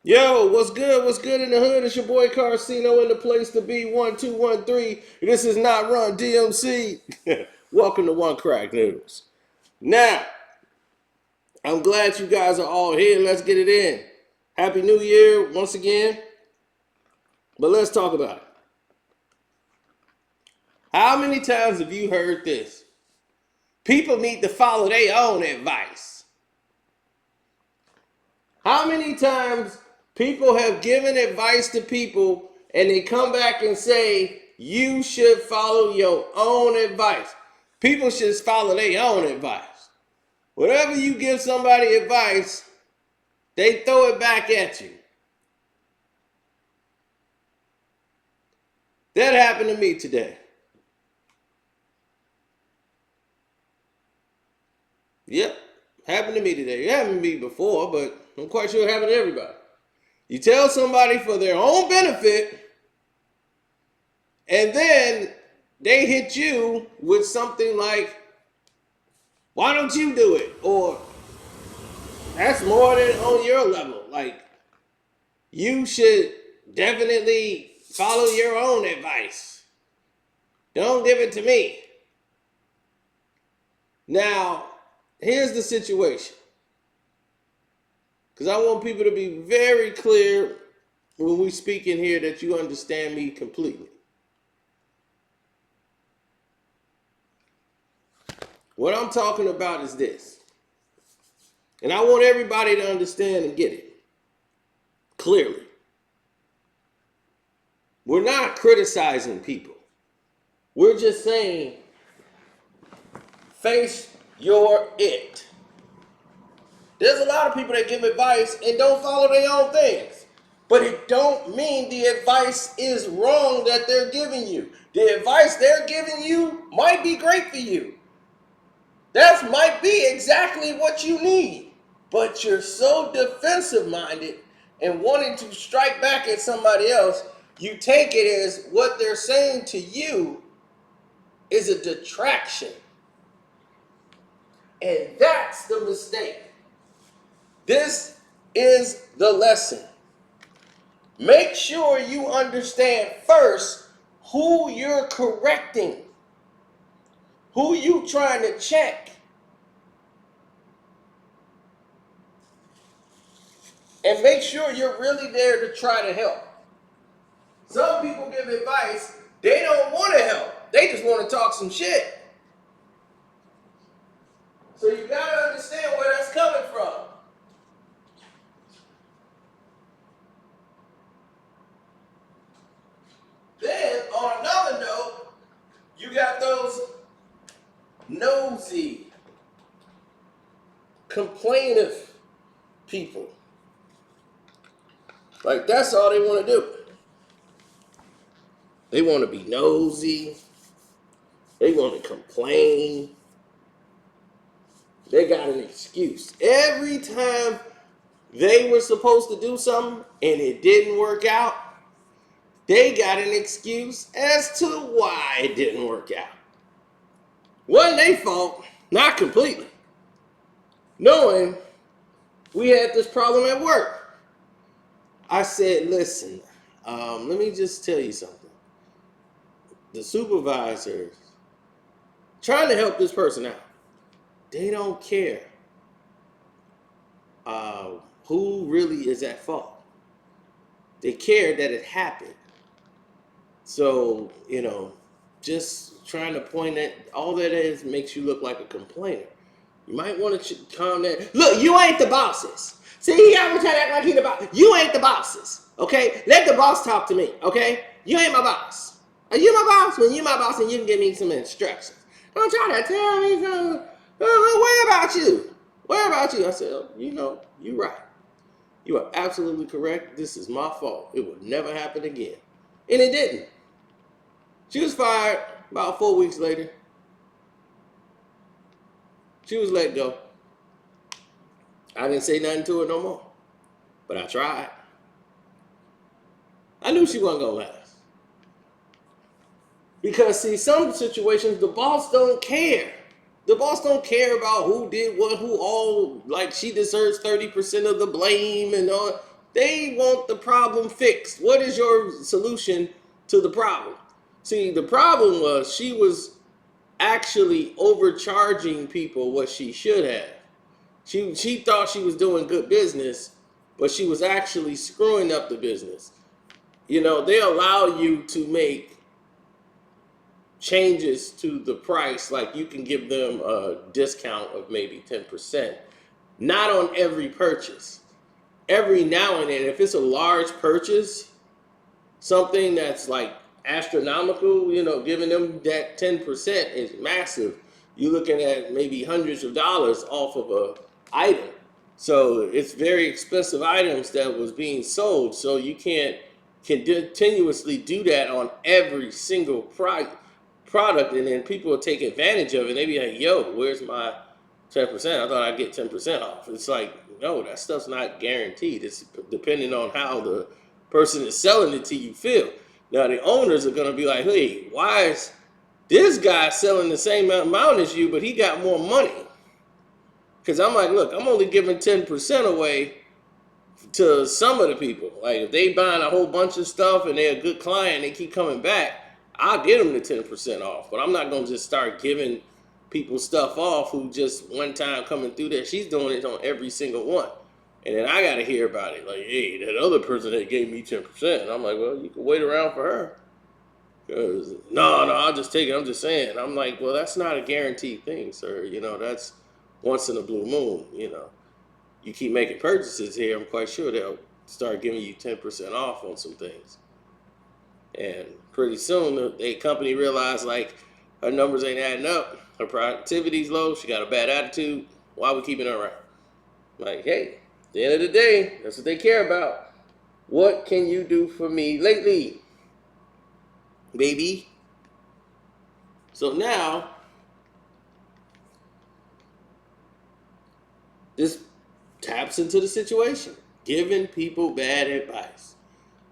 Yo, what's good? What's good in the hood? It's your boy Carcino in the place to be 1213. This is not Run DMC. Welcome to One Crack News. Now, I'm glad you guys are all here. Let's get it in. Happy New Year once again. But let's talk about it. How many times have you heard this? People need to follow their own advice. How many times people have given advice to people and they come back and say, you should follow your own advice. People should follow their own advice. Whatever you give somebody advice, they throw it back at you. That happened to me today. Yep, happened to me today. It happened to me before, but I'm quite sure it happened to everybody. You tell somebody for their own benefit, and then they hit you with something like, why don't you do it? Or that's more than on your level. Like, you should definitely follow your own advice. Don't give it to me. Now, here's the situation. Because I want people to be very clear when we speak in here that you understand me completely. What I'm talking about is this. And I want everybody to understand and get it clearly. We're not criticizing people. We're just saying, face your it. There's a lot of people that give advice and don't follow their own things. But it don't mean the advice is wrong that they're giving you. The advice they're giving you might be great for you. That might be exactly what you need. But you're so defensive minded and wanting to strike back at somebody else, you take it as what they're saying to you is a detraction. And that's the mistake. This is the lesson. Make sure you understand first who you're correcting, who you trying to check. And make sure you're really there to try to help. Some people give advice, they don't want to help. They just want to talk some shit. So you got to understand where that's coming from. Then, on another note, you got those nosy, complaintive people. Like, that's all they want to do. They want to be nosy. They want to complain. They got an excuse. Every time they were supposed to do something and it didn't work out, they got an excuse as to why it didn't work out. Wasn't their fault, not completely. Knowing we had this problem at work. I said, listen, let me just tell you something. The supervisors trying to help this person out. They don't care who really is at fault. They care that it happened. So, just trying to point at all that is makes you look like a complainer. You might want to calm down. Look, you ain't the bosses. See, he always trying to act like he the boss. You ain't the bosses, okay? Let the boss talk to me, okay? You ain't my boss. Are you my boss? When you my boss, and you can give me some instructions. Don't try to tell me something. Worry about you. Worry about you. I said, you're right. You are absolutely correct. This is my fault. It will never happen again. And it didn't. She was fired about 4 weeks later. She was let go. I didn't say nothing to her no more. But I tried. I knew she wasn't going to last. Because, see, some situations, the boss don't care. The boss don't care about who did what, who all, like she deserves 30% of the blame and all. They want the problem fixed. What is your solution to the problem? See, the problem was she was actually overcharging people what she should have. She thought she was doing good business, but she was actually screwing up the business. They allow you to make changes to the price, like you can give them a discount of maybe 10%, not on every purchase. Every now and then, if it's a large purchase, something that's like astronomical, giving them that 10% is massive. You're looking at maybe hundreds of dollars off of a item. So it's very expensive items that was being sold. So you can't continuously do that on every single product, and then people will take advantage of it. They be like, "Yo, where's my 10%? I thought I'd get 10% off." It's like, no, that stuff's not guaranteed. It's depending on how the person is selling it to you feel. Now the owners are gonna be like, "Hey, why is this guy selling the same amount as you, but he got more money?" Because I'm like, look, I'm only giving 10% away to some of the people. Like if they buying a whole bunch of stuff and they're a good client and they keep coming back, I'll get them the 10% off. But I'm not gonna just start giving people stuff off who just one time coming through there. She's doing it on every single one. And then I gotta hear about it. Like, hey, that other person that gave me 10%. And I'm like, well, you can wait around for her. Because no, I'll just take it. I'm just saying. I'm like, well, that's not a guaranteed thing, sir. That's once in a blue moon. You keep making purchases here, I'm quite sure they'll start giving you 10% off on some things. And pretty soon, the company realized, like, her numbers ain't adding up. Her productivity's low. She got a bad attitude. Why are we keeping her around? Like, hey, at the end of the day, that's what they care about. What can you do for me lately, baby? So now, this taps into the situation, giving people bad advice.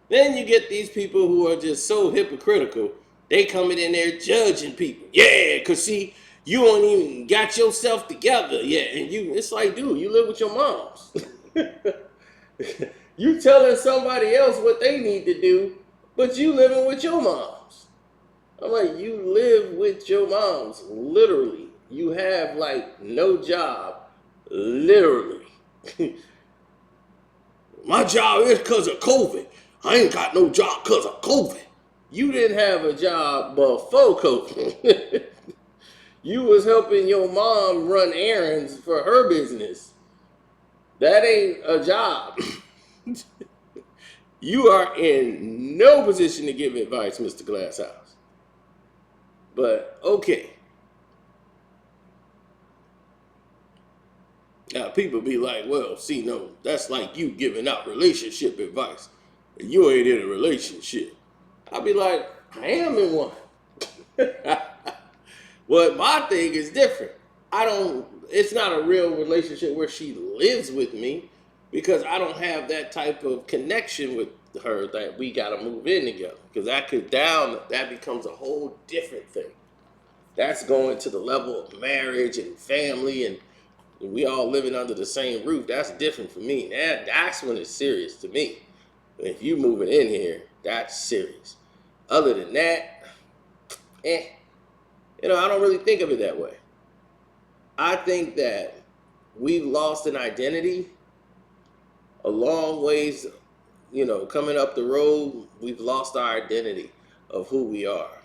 Then you get these people who are just so hypocritical. They coming in there judging people. Yeah, because see, you ain't even got yourself together yet. And it's like, dude, you live with your moms. You telling somebody else what they need to do, but you living with your moms. I'm like, you live with your moms, literally. You have like no job, literally. My job is because of COVID. I ain't got no job because of COVID. You didn't have a job before COVID. You was helping your mom run errands for her business. That ain't a job. You are in no position to give advice, Mr. Glasshouse. But okay. Now people be like, well, see, no, that's like you giving out relationship advice. And you ain't in a relationship. I'll be like, I am in one. Well, my thing is different. It's not a real relationship where she lives with me because I don't have that type of connection with her that we got to move in together. Because that becomes a whole different thing. That's going to the level of marriage and family and we all living under the same roof. That's different for me. That's when it's serious to me. If you moving in here, that's serious. Other than that, I don't really think of it that way. I think that we've lost an identity a long ways, coming up the road, we've lost our identity of who we are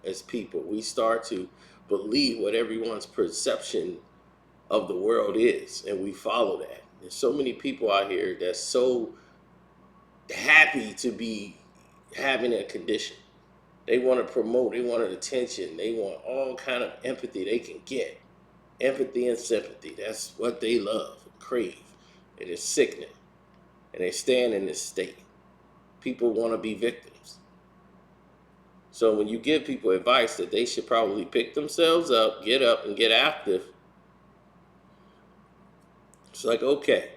as people. We start to believe what everyone's perception of the world is, and we follow that. There's so many people out here that's so happy to be having a condition. They want to promote, they want attention, they want all kind of empathy they can get. Empathy and sympathy, that's what they love and crave. It is sickening. And they stand in this state. People want to be victims. So when you give people advice that they should probably pick themselves up, and get active, it's like, okay,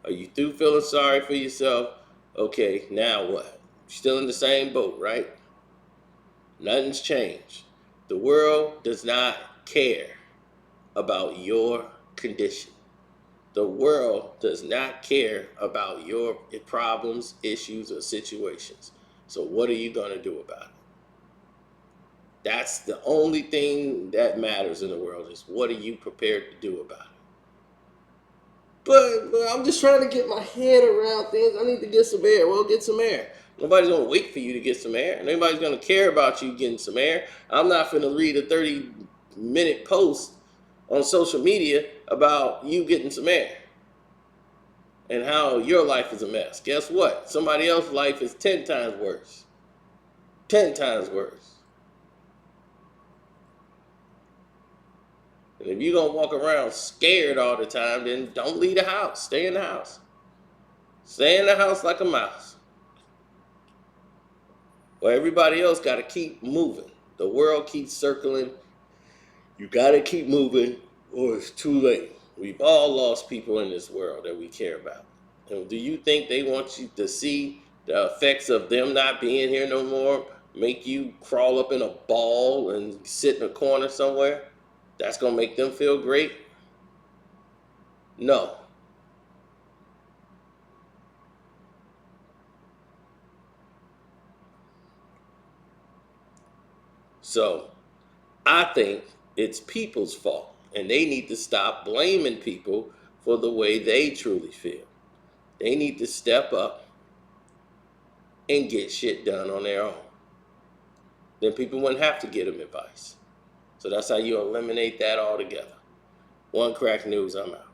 are you through feeling sorry for yourself? Okay, now what? You're still in the same boat, right? Nothing's changed. The world does not care about your condition. The world does not care about your problems, issues, or situations. So what are you going to do about it? That's the only thing that matters in the world, is what are you prepared to do about it? But I'm just trying to get my head around things. I need to get some air. Well, get some air. Nobody's going to wait for you to get some air. Nobody's going to care about you getting some air. I'm not going to read a 30-minute post on social media about you getting some air and how your life is a mess. Guess what? Somebody else's life is 10 times worse. 10 times worse. And if you're going to walk around scared all the time, then don't leave the house. Stay in the house. Stay in the house like a mouse. Well, everybody else got to keep moving. The world keeps circling. You got to keep moving or it's too late. We've all lost people in this world that we care about. And do you think they want you to see the effects of them not being here no more make you crawl up in a ball and sit in a corner somewhere? That's going to make them feel great? No. So I think it's people's fault, and they need to stop blaming people for the way they truly feel. They need to step up and get shit done on their own. Then people wouldn't have to give them advice. So that's how you eliminate that altogether. One Crack News, I'm out.